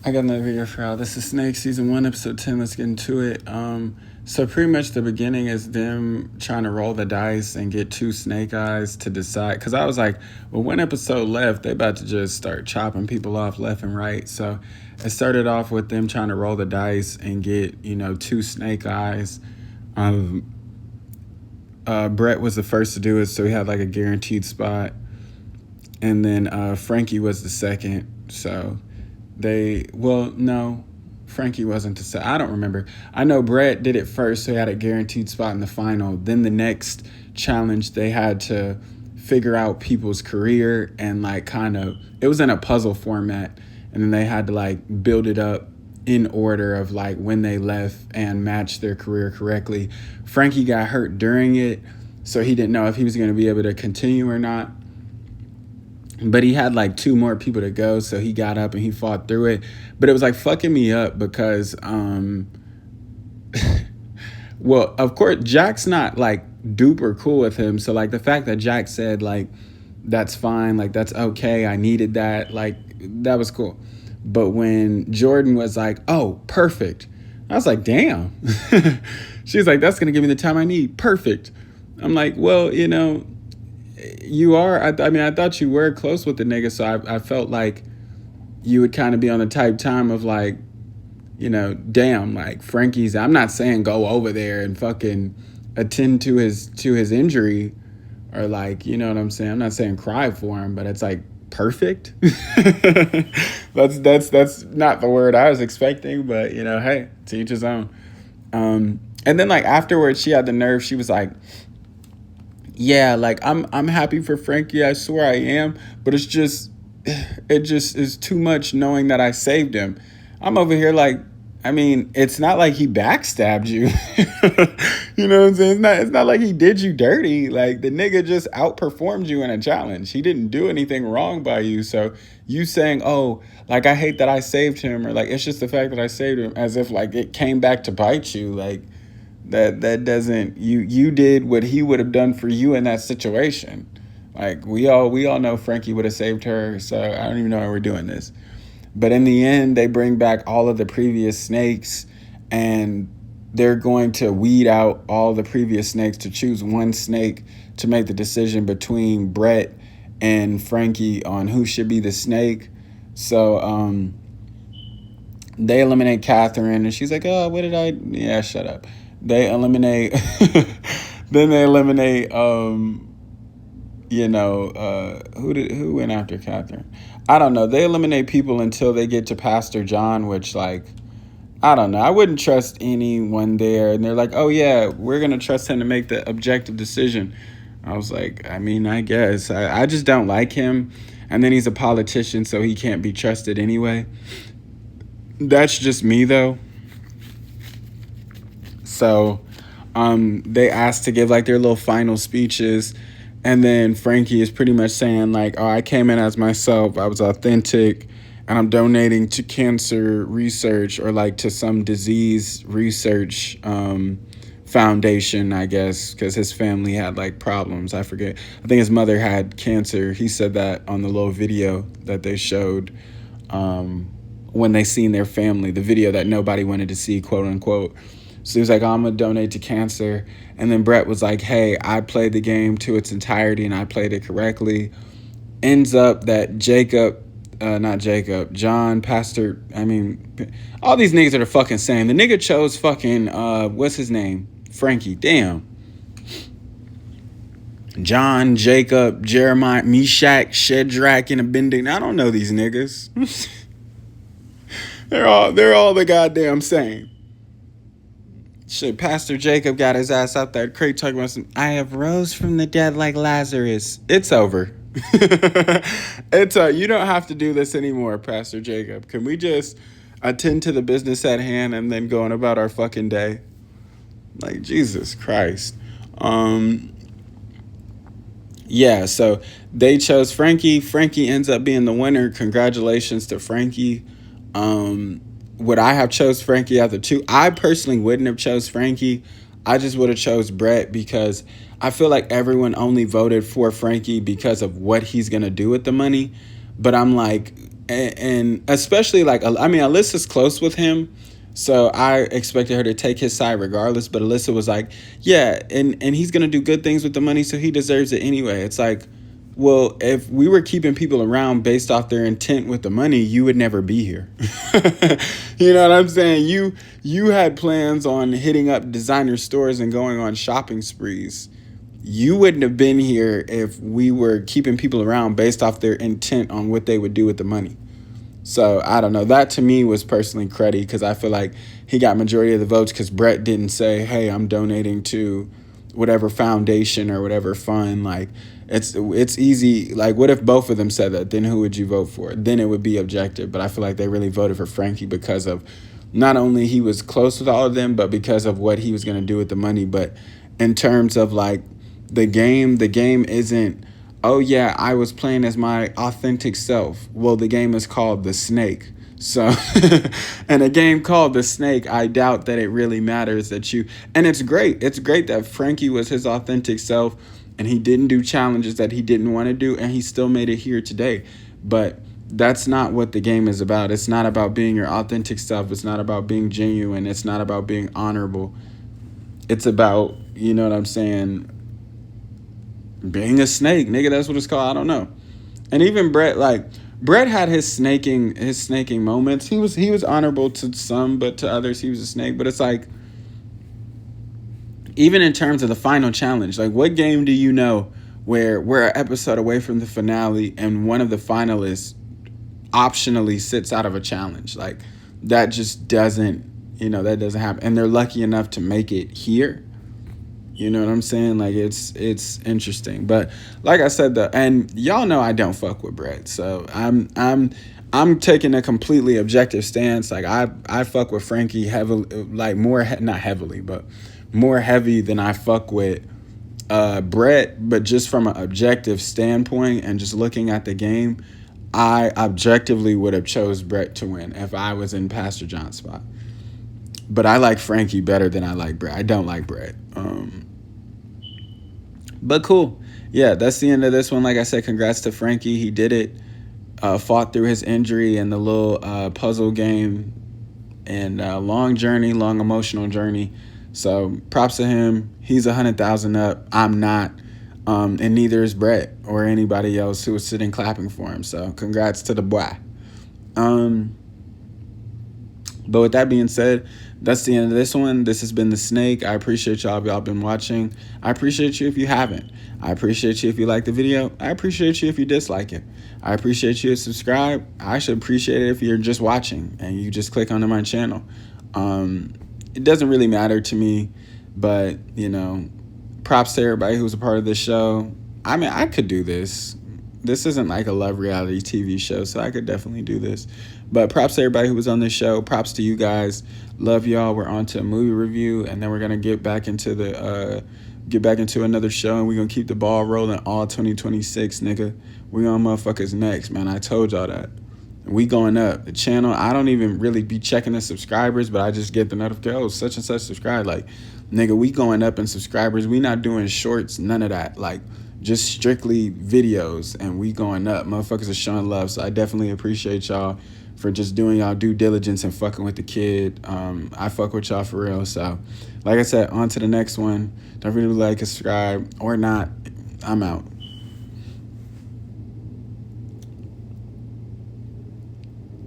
I got another video for y'all. This is Snake Season 1, Episode 10. Let's get into it. So pretty much the beginning is them trying to roll the dice and get two snake eyes to decide. Because I was like, well, one episode left, they about to just start chopping people off left and right. So it started off with them trying to roll the dice and get, two snake eyes. Brett was the first to do it, so he had like a guaranteed spot. And then Frankie was the second, so... Frankie wasn't the set. I don't remember. I know Brett did it first, so he had a guaranteed spot in the final. Then the next challenge, they had to figure out people's career and it was in a puzzle format. And then they had to build it up in order of when they left and match their career correctly. Frankie got hurt during it, so he didn't know if he was going to be able to continue or not. But he had two more people to go, so he got up and he fought through it. But it was fucking me up because, well, of course, Jack's not duper cool with him. So the fact that Jack said that's fine, that's okay, I needed that, that was cool. But when Jordan was oh, perfect, I was damn. She was that's gonna give me the time I need. Perfect. I'm well, you are. I mean, I thought you were close with the nigga, so I felt like you would kind of be on the type time of damn, Frankie's. I'm not saying go over there and fucking attend to his injury, or you know what I'm saying. I'm not saying cry for him, but it's perfect. That's not the word I was expecting, but hey, to each his own. And then afterwards, she had the nerve. She was yeah, I'm happy for Frankie. I swear I am, but it just is too much knowing that I saved him. I'm over here I mean, it's not like he backstabbed you. You know what I'm saying? It's not like he did you dirty. The nigga just outperformed you in a challenge. He didn't do anything wrong by you. So you saying, oh, I hate that I saved him, or it's just the fact that I saved him, as if it came back to bite you. That doesn't, you did what he would have done for you in that situation. We all know Frankie would have saved her, so I don't even know why we're doing this. But in the end, they bring back all of the previous snakes, and they're going to weed out all the previous snakes to choose one snake to make the decision between Brett and Frankie on who should be the snake. So they eliminate Catherine, and she's oh, what did I... Yeah, shut up. They eliminate... Then they eliminate... who went after Catherine? I don't know. They eliminate people until they get to Pastor John, which I don't know. I wouldn't trust anyone there. And they're oh yeah, we're going to trust him to make the objective decision. I was I mean, I guess. I just don't like him. And then he's a politician, so he can't be trusted anyway. That's just me, though. So they asked to give their little final speeches. And then Frankie is pretty much saying oh, I came in as myself. I was authentic, and I'm donating to cancer research, or to some disease research foundation, I guess, because his family had problems. I forget. I think his mother had cancer. He said that on the little video that they showed when they seen their family, the video that nobody wanted to see, quote unquote. So he was I'm going to donate to cancer. And then Brett was hey, I played the game to its entirety and I played it correctly. Ends up that John, Pastor, I mean, all these niggas are the fucking same. The nigga chose fucking, what's his name? Frankie. Damn. John, Jacob, Jeremiah, Meshach, Shadrach, and Abednego. I don't know these niggas. They're all the goddamn same. Shit, Pastor Jacob got his ass out that crate talking about I have rose from the dead like Lazarus. It's over. You don't have to do this anymore, Pastor Jacob. Can we just attend to the business at hand and then go on about our fucking day? Jesus Christ. Yeah, so they chose Frankie. Frankie ends up being the winner. Congratulations to Frankie. Would I have chose Frankie after two? I personally wouldn't have chose Frankie. I just would have chose Brett, because I feel like everyone only voted for Frankie because of what he's going to do with the money. But I'm and especially like, I mean, Alyssa's close with him, so I expected her to take his side regardless. But Alyssa was like, yeah, and he's gonna do good things with the money, so he deserves it anyway. It's like, well, if we were keeping people around based off their intent with the money, you would never be here. You know what I'm saying? You had plans on hitting up designer stores and going on shopping sprees. You wouldn't have been here if we were keeping people around based off their intent on what they would do with the money. So I don't know. That to me was personally cruddy because I feel like he got majority of the votes because Brett didn't say, "Hey, I'm donating to whatever foundation or whatever fund." Like it's easy. Like what if both of them said that? Then who would you vote for? Then it would be objective. But I feel like they really voted for Frankie because of not only he was close with all of them, but because of what he was going to do with the money. But in terms of like the game isn't, oh yeah, I was playing as my authentic self. Well, the game is called The Snake. So, and a game called The Snake, I doubt that it really matters that you, and it's great. It's great that Frankie was his authentic self and he didn't do challenges that he didn't want to do and he still made it here today. But that's not what the game is about. It's not about being your authentic self. It's not about being genuine. It's not about being honorable. It's about, you know what I'm saying, being a snake, nigga. That's what it's called. I don't know. And even Brett, like Brett had his snaking moments. He was honorable to some, but to others he was a snake. But it's like, even in terms of the final challenge, like what game do you know where we're an episode away from the finale and one of the finalists optionally sits out of a challenge? Like that just doesn't, that doesn't happen. And they're lucky enough to make it here. You know what I'm saying? Like it's interesting, but like I said, and y'all know I don't fuck with Brett, so I'm taking a completely objective stance. Like I fuck with Frankie heavily, like more not heavily, but more heavy than I fuck with Brett. But just from an objective standpoint and just looking at the game, I objectively would have chose Brett to win if I was in Pastor John's spot. But I like Frankie better than I like Brett. I don't like Brett. But cool. Yeah, that's the end of this one. Like I said, congrats to Frankie. He did it. Fought through his injury and the little puzzle game. And long journey, long emotional journey. So props to him. He's 100,000 up. I'm not. And neither is Brett or anybody else who was sitting clapping for him. So congrats to the boy. But with that being said, that's the end of this one. This has been The Snake. I appreciate y'all if y'all been watching. I appreciate you if you haven't. I appreciate you if you like the video. I appreciate you if you dislike it. I appreciate you if you subscribe. I should appreciate it if you're just watching and you just click onto my channel. It doesn't really matter to me, but, props to everybody who's a part of this show. I mean, I could do this. This isn't like a love reality TV show, so I could definitely do this. But props to everybody who was on this show. Props to you guys. Love y'all. We're on to a movie review, and then we're gonna get back into another show, and we're gonna keep the ball rolling all 2026, nigga. We on motherfuckers next, man. I told y'all that. We going up. The channel, I don't even really be checking the subscribers, but I just get the notification, oh, such and such subscribe. Like, nigga, we going up in subscribers. We not doing shorts, none of that. Like, just strictly videos, and we going up. Motherfuckers are showing love, so I definitely appreciate y'all for just doing y'all due diligence and fucking with the kid. I fuck with y'all for real. So, like I said, on to the next one. Don't really like, subscribe, or not. I'm out.